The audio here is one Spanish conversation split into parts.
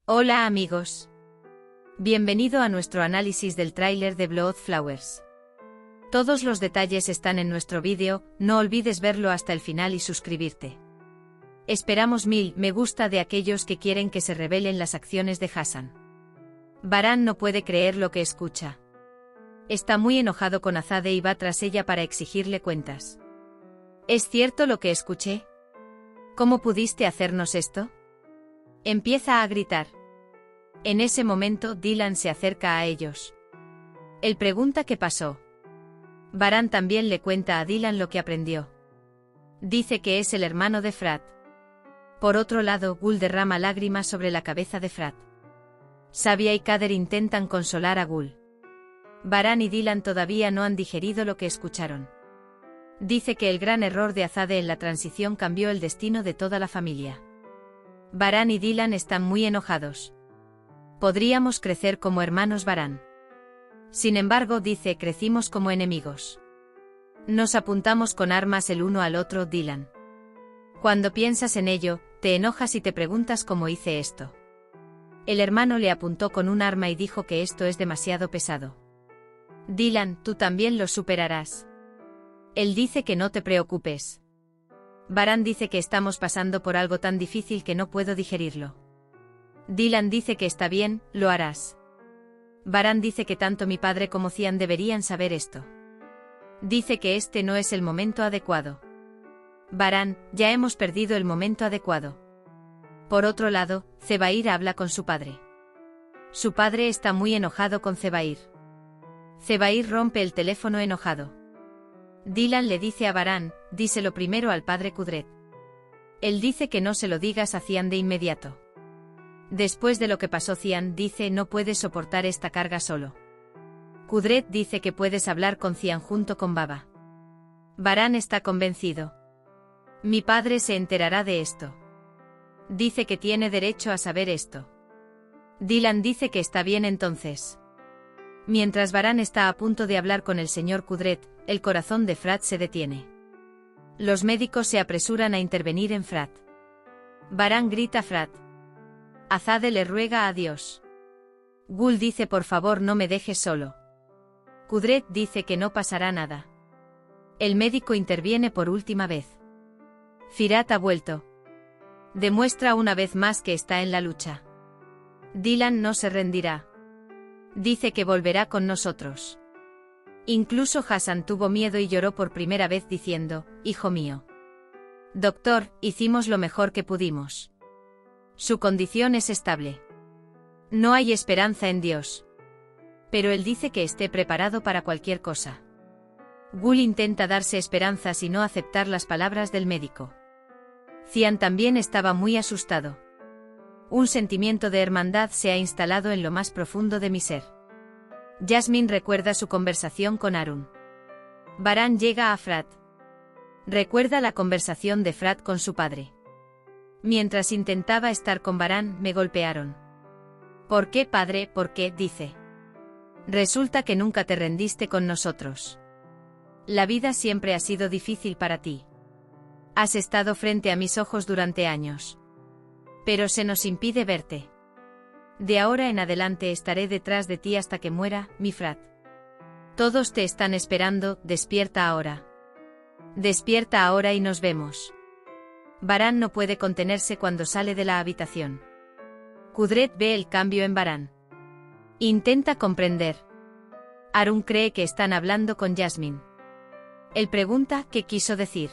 Hola amigos. Bienvenido a nuestro análisis del tráiler de Blood Flowers. Todos los detalles están en nuestro vídeo, no olvides verlo hasta el final y suscribirte. Esperamos 1000 me gusta de aquellos que quieren que se revelen las acciones de Hassan. Baran no puede creer lo que escucha. Está muy enojado con Azade y va tras ella para exigirle cuentas. ¿Es cierto lo que escuché? ¿Cómo pudiste hacernos esto? Empieza a gritar. En ese momento Dylan se acerca a ellos. Él pregunta qué pasó. Baran también le cuenta a Dylan lo que aprendió. Dice que es el hermano de Frat. Por otro lado, Gul derrama lágrimas sobre la cabeza de Frat. Sabia y Kader intentan consolar a Gul. Baran y Dylan todavía no han digerido lo que escucharon. Dice que el gran error de Azade en la transición cambió el destino de toda la familia. Baran y Dylan están muy enojados. Podríamos crecer como hermanos, Baran. Sin embargo, dice, crecimos como enemigos. Nos apuntamos con armas el uno al otro, Dylan. Cuando piensas en ello, te enojas y te preguntas cómo hice esto. El hermano le apuntó con un arma y dijo que esto es demasiado pesado. Dylan, tú también lo superarás. Él dice que no te preocupes. Baran dice que estamos pasando por algo tan difícil que no puedo digerirlo. Dylan dice que está bien, lo harás. Baran dice que tanto mi padre como Cian deberían saber esto. Dice que este no es el momento adecuado. Baran, ya hemos perdido el momento adecuado. Por otro lado, Zebair habla con su padre. Su padre está muy enojado con Zebair. Zebair rompe el teléfono enojado. Dylan le dice a Baran, díselo primero al padre Kudret. Él dice que no se lo digas a Cian de inmediato. Después de lo que pasó, Cian dice no puedes soportar esta carga solo. Kudret dice que puedes hablar con Cian junto con Baba. Baran está convencido. Mi padre se enterará de esto. Dice que tiene derecho a saber esto. Dylan dice que está bien entonces. Mientras Baran está a punto de hablar con el señor Kudret, el corazón de Frat se detiene. Los médicos se apresuran a intervenir en Frat. Baran grita a Frat. Azade le ruega a Dios. Gul dice por favor no me dejes solo. Kudret dice que no pasará nada. El médico interviene por última vez. Firat ha vuelto. Demuestra una vez más que está en la lucha. Dylan no se rendirá. Dice que volverá con nosotros. Incluso Hassan tuvo miedo y lloró por primera vez diciendo, hijo mío. Doctor, hicimos lo mejor que pudimos. Su condición es estable. No hay esperanza en Dios. Pero él dice que esté preparado para cualquier cosa. Gul intenta darse esperanzas y no aceptar las palabras del médico. Cian también estaba muy asustado. Un sentimiento de hermandad se ha instalado en lo más profundo de mi ser. Jasmine recuerda su conversación con Arun. Baran llega a Frat. Recuerda la conversación de Frat con su padre. Mientras intentaba estar con Baran, me golpearon. ¿Por qué, padre? ¿Por qué? Dice. Resulta que nunca te rendiste con nosotros. La vida siempre ha sido difícil para ti. Has estado frente a mis ojos durante años. Pero se nos impide verte. De ahora en adelante estaré detrás de ti hasta que muera, mi Frat. Todos te están esperando, despierta ahora. Despierta ahora y nos vemos. Baran no puede contenerse cuando sale de la habitación. Kudret ve el cambio en Baran. Intenta comprender. Arun cree que están hablando con Jasmine. Él pregunta qué quiso decir.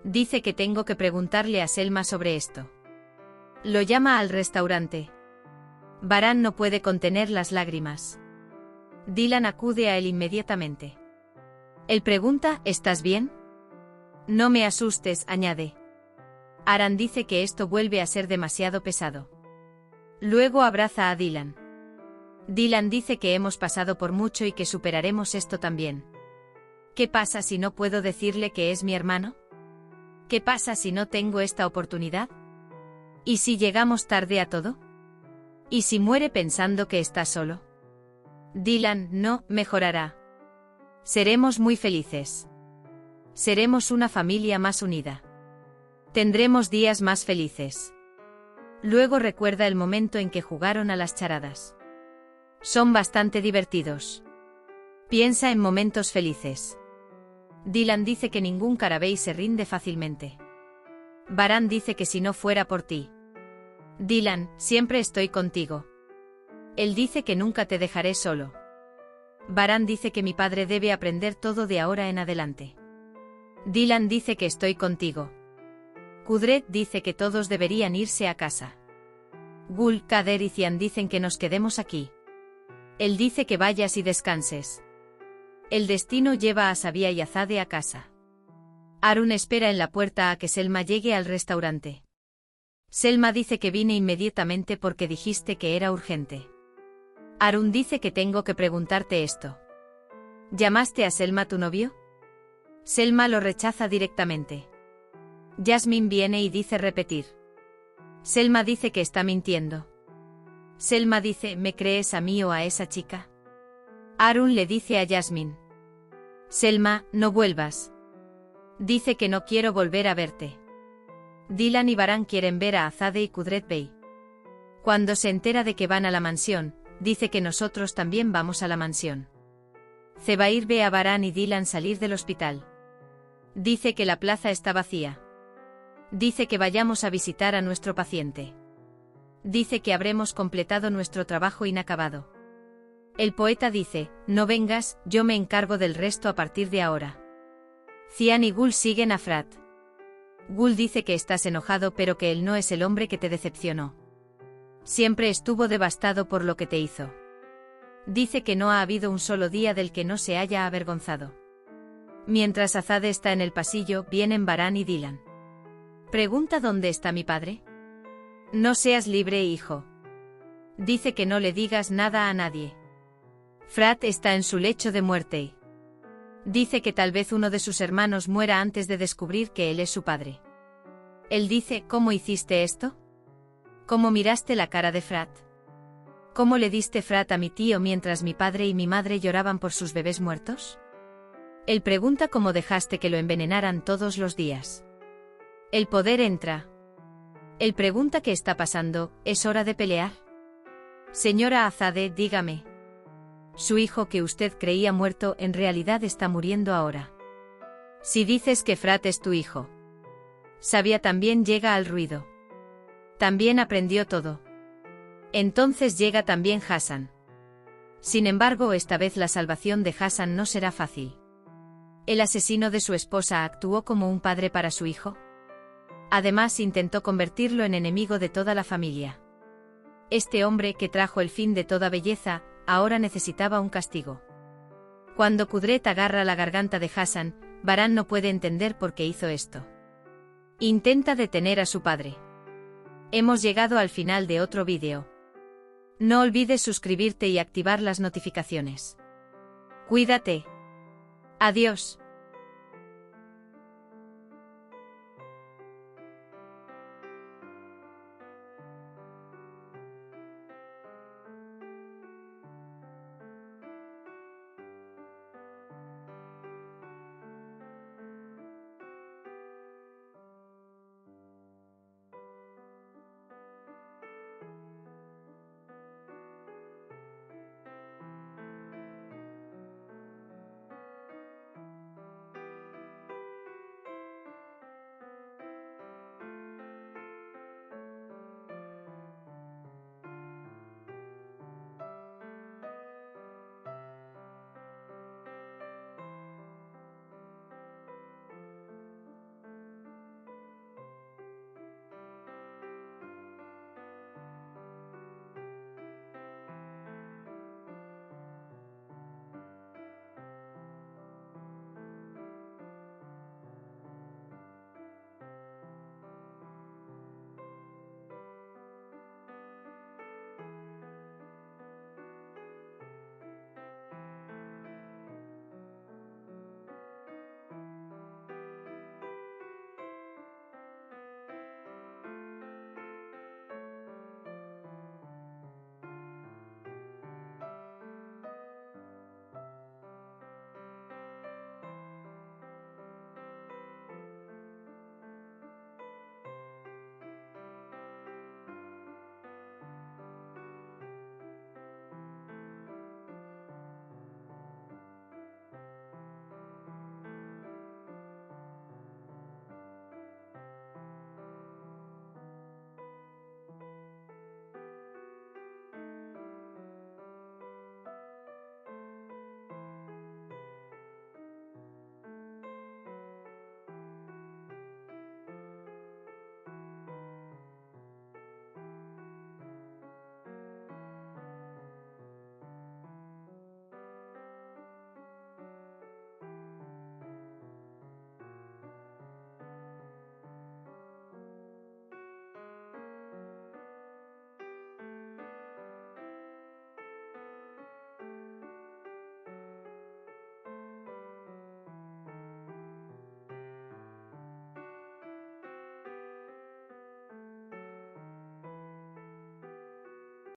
Dice que tengo que preguntarle a Selma sobre esto. Lo llama al restaurante. Baran no puede contener las lágrimas. Dylan acude a él inmediatamente. Él pregunta, ¿estás bien? No me asustes, añade. Aran dice que esto vuelve a ser demasiado pesado. Luego abraza a Dylan. Dylan dice que hemos pasado por mucho y que superaremos esto también. ¿Qué pasa si no puedo decirle que es mi hermano? ¿Qué pasa si no tengo esta oportunidad? ¿Y si llegamos tarde a todo? ¿Y si muere pensando que está solo? Dylan, no, mejorará. Seremos muy felices. Seremos una familia más unida. Tendremos días más felices. Luego recuerda el momento en que jugaron a las charadas. Son bastante divertidos. Piensa en momentos felices. Dylan dice que ningún Carabey se rinde fácilmente. Baran dice que si no fuera por ti. Dylan, siempre estoy contigo. Él dice que nunca te dejaré solo. Baran dice que mi padre debe aprender todo de ahora en adelante. Dylan dice que estoy contigo. Kudret dice que todos deberían irse a casa. Gul, Kader y Cian dicen que nos quedemos aquí. Él dice que vayas y descanses. El destino lleva a Sabia y Azade a casa. Arun espera en la puerta a que Selma llegue al restaurante. Selma dice que vine inmediatamente porque dijiste que era urgente. Arun dice que tengo que preguntarte esto. ¿Llamaste a Selma tu novio? Selma lo rechaza directamente. Jasmine viene y dice repetir. Selma dice que está mintiendo. Selma dice, ¿me crees a mí o a esa chica? Arun le dice a Jasmine. Selma, no vuelvas. Dice que no quiero volver a verte. Dylan y Baran quieren ver a Azade y Kudret Bey. Cuando se entera de que van a la mansión, dice que nosotros también vamos a la mansión. Zebair ve a Baran y Dylan salir del hospital. Dice que la plaza está vacía. Dice que vayamos a visitar a nuestro paciente. Dice que habremos completado nuestro trabajo inacabado. El poeta dice, no vengas, yo me encargo del resto a partir de ahora. Cian y Gul siguen a Frat. Gul dice que estás enojado pero que él no es el hombre que te decepcionó. Siempre estuvo devastado por lo que te hizo. Dice que no ha habido un solo día del que no se haya avergonzado. Mientras Azade está en el pasillo, vienen Baran y Dylan. Pregunta dónde está mi padre. No seas libre, hijo. Dice que no le digas nada a nadie. Frat está en su lecho de muerte. Dice que tal vez uno de sus hermanos muera antes de descubrir que él es su padre. Él dice, ¿cómo hiciste esto? ¿Cómo miraste la cara de Frat? ¿Cómo le diste Frat a mi tío mientras mi padre y mi madre lloraban por sus bebés muertos? Él pregunta cómo dejaste que lo envenenaran todos los días. El poder entra. Él pregunta qué está pasando, ¿es hora de pelear? Señora Azade, dígame. Su hijo que usted creía muerto en realidad está muriendo ahora. Si dices que Frat es tu hijo. Sabia también llega al ruido. También aprendió todo. Entonces llega también Hassan. Sin embargo, esta vez la salvación de Hassan no será fácil. ¿El asesino de su esposa actuó como un padre para su hijo? Además, intentó convertirlo en enemigo de toda la familia. Este hombre que trajo el fin de toda belleza, ahora necesitaba un castigo. Cuando Kudret agarra la garganta de Hassan, Baran no puede entender por qué hizo esto. Intenta detener a su padre. Hemos llegado al final de otro vídeo. No olvides suscribirte y activar las notificaciones. Cuídate. Adiós.